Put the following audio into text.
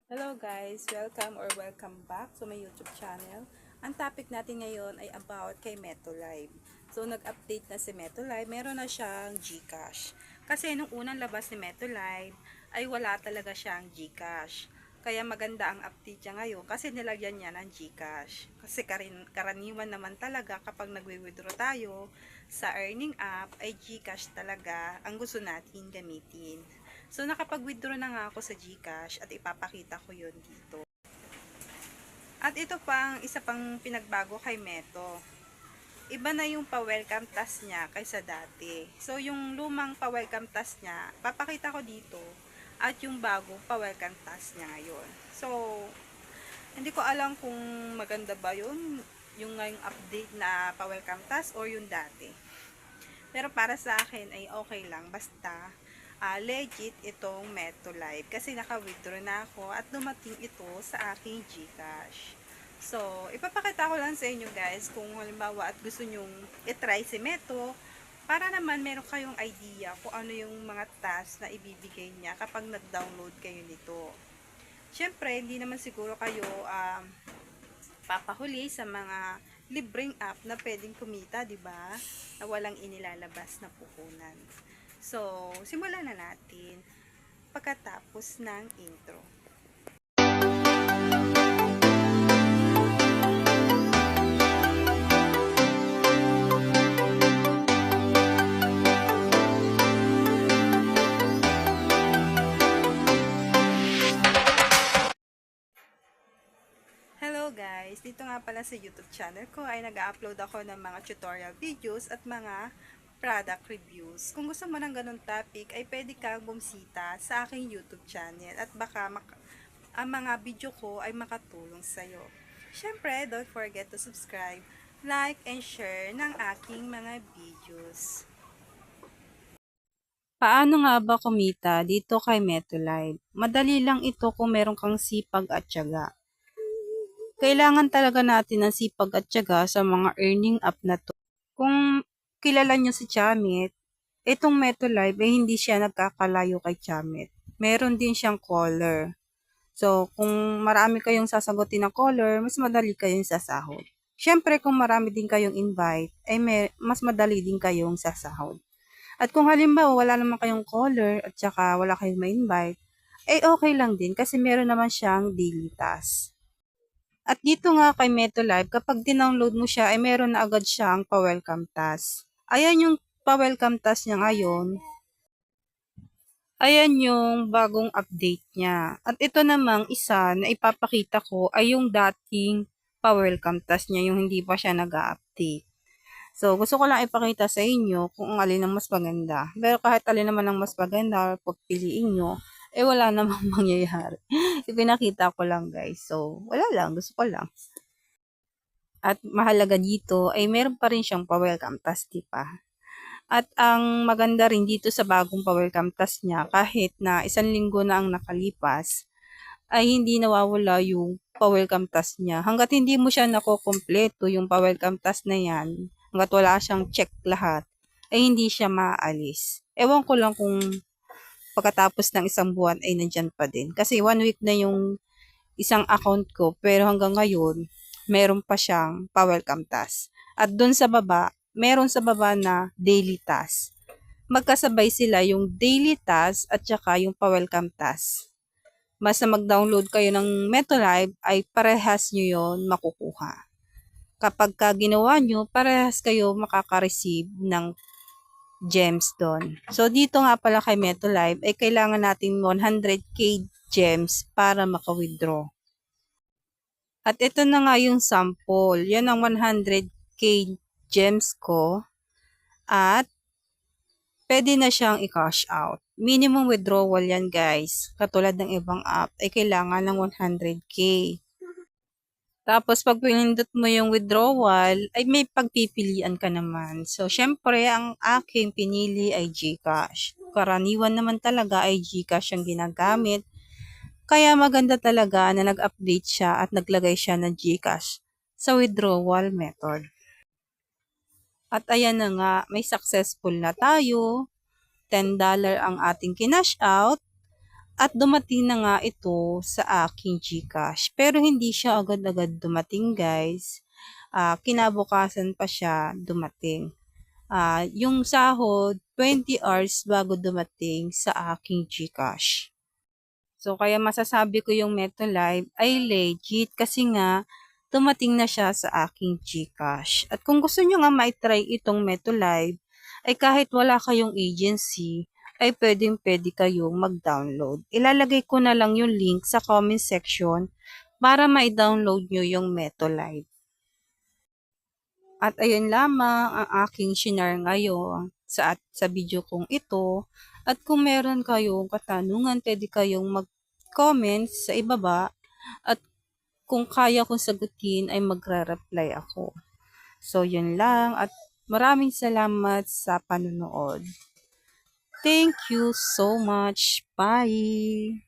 Hello guys! Welcome back to my YouTube channel. Ang topic natin ngayon ay about kay Metolive. So, nag-update na si Metolive. Meron na siyang GCash. Kasi nung unang labas ni Metolive ay wala talaga siyang GCash. Kaya maganda ang update niya ngayon kasi nilagyan niya ng GCash. Kasi karaniwan naman talaga kapag nagwi-withdraw tayo sa earning app ay GCash talaga ang gusto natin gamitin. So, nakapag-withdraw na nga ako sa GCash at ipapakita ko yun dito. At ito pang isa pang pinagbago kay Meto. Iba na yung pa-welcome task niya kaysa dati. So, yung lumang pa-welcome task niya, papakita ko dito. At yung bagong pa-welcome task niya ngayon. So, hindi ko alam kung maganda ba yun, yung ngayong update na pa-welcome task or yung dati. Pero para sa akin ay okay lang. Basta legit itong Metolive kasi naka-withdraw na ako at dumating ito sa aking GCash. So, ipapakita ko lang sa inyo guys kung halimbawa at gusto nyong itry si Meto para naman meron kayong idea kung ano yung mga task na ibibigay niya kapag nag-download kayo nito. Siyempre, hindi naman siguro kayo papahuli sa mga libreng app na pwedeng kumita, 'di ba? Na walang inilalabas na puhunan. So, simulan na natin pagkatapos ng intro. Hello guys! Dito nga pala sa YouTube channel ko ay nag-upload ako ng mga tutorial videos at mga product reviews. Kung gusto mo ng ganun topic ay pwede kang bumisita sa aking YouTube channel at baka ang mga video ko ay makatulong sa'yo. Siyempre, don't forget to subscribe, like, and share ng aking mga videos. Paano nga ba kumita dito kay Metolive? Madali lang ito kung meron kang sipag at tiyaga. Kailangan talaga natin ng sipag at tiyaga sa mga earning app na to. Kung kilala nyo si Chamit, itong Metolive ay hindi siya nagkakalayo kay Chamit. Meron din siyang caller. So, kung marami kayong sasagutin na caller, mas madali kayong sasahod. Siyempre, kung marami din kayong invite, ay mas madali din kayong sasahod. At kung halimbawa wala naman kayong caller at saka wala kayong ma-invite, ay okay lang din kasi meron naman siyang daily task. At dito nga kay Metolive, kapag dinownload mo siya, ay meron na agad siyang pa-welcome task. Ayan yung pa-welcome task niya ngayon. Ayan yung bagong update niya. At ito namang isa na ipapakita ko ay yung dating pa-welcome task niya, yung hindi pa siya nag-update. So, gusto ko lang ipakita sa inyo kung alin ang mas maganda. Pero kahit alin naman ang mas maganda, pagpiliin nyo, eh wala namang mangyayari. Ipinakita ko lang guys. So, wala lang. Gusto ko lang. At mahalaga dito ay meron pa rin siyang pa-welcome task, di ba? At ang maganda rin dito sa bagong pa-welcome task niya, kahit na 1 linggo na ang nakalipas, ay hindi nawawala yung pa-welcome task niya. Hanggat hindi mo siya nakokompleto yung pa-welcome task na yan, hanggat wala siyang check lahat, ay hindi siya maaalis. Ewan ko lang kung pagkatapos ng 1 buwan ay nandyan pa din. Kasi 1 week na yung isang account ko, pero hanggang ngayon, meron pa siyang pa-welcome task. At dun sa baba, meron sa baba na daily task. Magkasabay sila yung daily task at saka yung pa-welcome task. Basta mag-download kayo ng Metolive ay parehas nyo yon makukuha. Kapag ka ginawa nyo, parehas kayo makaka-receive ng gems doon. So, dito nga pala kay Metolive ay kailangan natin 100k gems para maka-withdraw. At ito na nga yung sample. Yan ang 100k gems ko. At pwede na siyang i-cash out. Minimum withdrawal yan guys. Katulad ng ibang app ay kailangan ng 100k. Tapos pag pinindot mo yung withdrawal ay may pagpipilian ka naman. So syempre ang aking pinili ay GCash. Karaniwan naman talaga ay GCash ang ginagamit. Kaya maganda talaga na nag-update siya at naglagay siya ng GCash sa withdrawal method. At ayan na nga, may successful na tayo. $10 ang ating kinash out. At dumating na nga ito sa aking GCash. Pero hindi siya agad-agad dumating, guys. Kinabukasan pa siya dumating. Yung sahod, 20 hours bago dumating sa aking GCash. So, kaya masasabi ko yung MetroLive ay legit kasi nga dumating na siya sa aking GCash. At kung gusto nyo nga ma-try itong MetroLive, ay kahit wala kayong agency, ay pwedeng-pwede kayong mag-download. Ilalagay ko na lang yung link sa comment section para ma-download nyo yung MetroLive. At ayun lamang ang aking share ngayon sa video kong ito. At kung meron kayong katanungan, pwede kayong mag-comment sa ibaba. At kung kaya kong sagutin ay magre-reply ako. So yun lang at maraming salamat sa panonood. Thank you so much. Bye!